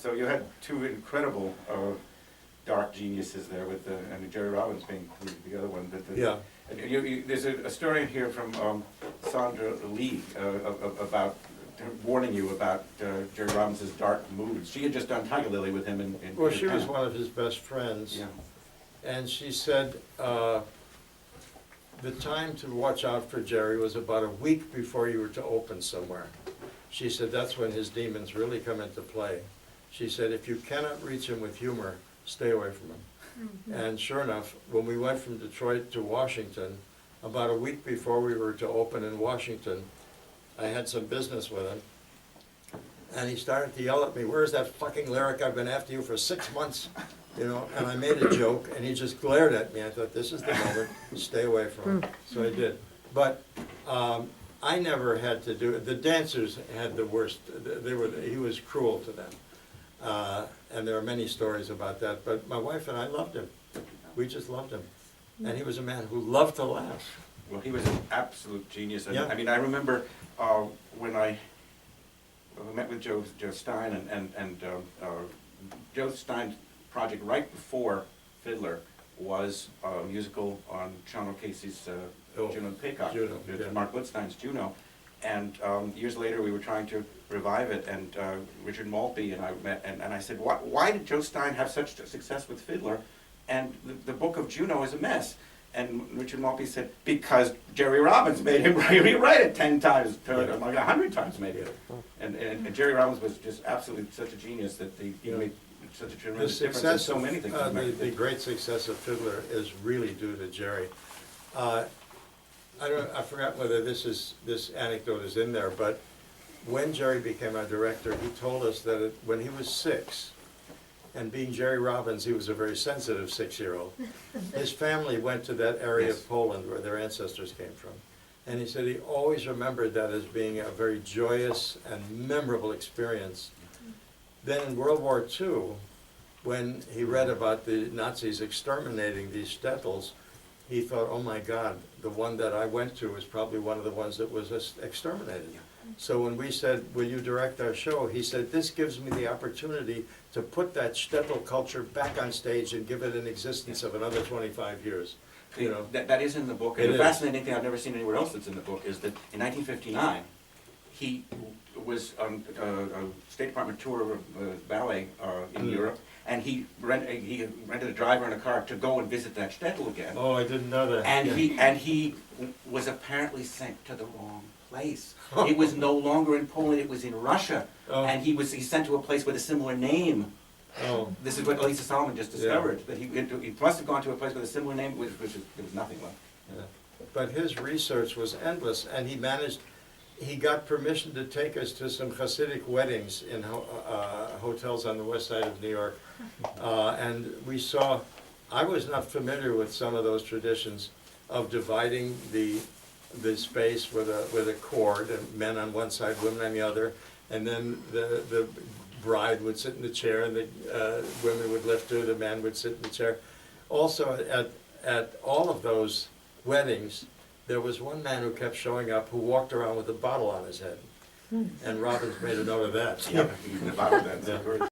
So you had two incredible dark geniuses there, with and Jerry Robbins being the other one. Yeah. And there's a story in here from Sandra Lee about warning you about Jerry Robbins' dark moods. She had just done Tiger Lily with him in Well, she was Japan. one of his best friends. Yeah. And she said the time to watch out for Jerry was about a week before you were to open somewhere. She said that's when his demons really come into play. She said if you cannot reach him with humor, stay away from him. Mm-hmm. And sure enough, when we went from Detroit to Washington, about a week before we were to open in Washington, I had some business with him. And he started to yell at me, "Where's that fucking lyric? I've been after you for 6 months." You know, and I made a joke, and he just glared at me. I thought, this is the moment, stay away from him. So I did. But I never had to do it. The dancers had the worst. He was cruel to them. And there are many stories about that. But my wife and I loved him. We just loved him. And he was a man who loved to laugh. Well, he was an absolute genius. And, Yeah. I mean, I remember when I met with Joe Stein, and Joe Stein's project right before Fiddler was a musical on Sean O'Casey's Juno and Paycock, Juno, yeah. Mark Woodstein's Juno. And years later, we were trying to revive it, and Richard Maltby and I met, and I said, why did Joe Stein have such success with Fiddler, and the book of Juno is a mess? And Richard Maltby said, because Jerry Robbins made him rewrite it 10 times, like 100 times maybe. And Jerry Robbins was just absolutely such a genius that he made such a tremendous difference in so many things. The great success of Fiddler is really due to Jerry. I forgot whether this anecdote is in there, but when Jerry became our director, he told us that when he was 6, and being Jerry Robbins, he was a very sensitive 6-year-old, his family went to that area of Poland where their ancestors came from. And he said he always remembered that as being a very joyous and memorable experience. Then in World War II, when he read about the Nazis exterminating these shtetls, he thought, oh my God, the one that I went to was probably one of the ones that was exterminated. So when we said, will you direct our show, he said, this gives me the opportunity to put that shtetl culture back on stage and give it an existence of another 25 years. You know, that is in the book, and the fascinating thing I've never seen anywhere else that's in the book is that in 1959, he was on a State Department tour of ballet in Europe, and he rented a driver in a car to go and visit that shtetl again. Oh, I didn't know that. And he was apparently sent to the wrong place. It was no longer in Poland; it was in Russia, and he sent to a place with a similar name. Oh. This is what Elisa Solomon just discovered, that he must have gone to a place with a similar name, which there was nothing like. Yeah. But his research was endless, and he got permission to take us to some Hasidic weddings in hotels on the west side of New York. And we saw, I was not familiar with some of those traditions of dividing the space with a cord, and men on one side, women on the other, and then the bride would sit in the chair, and the women would lift her, the man would sit in the chair. Also, at all of those weddings, there was one man who kept showing up who walked around with a bottle on his head. And Robbins made a note of that. Yeah, the bottle, that's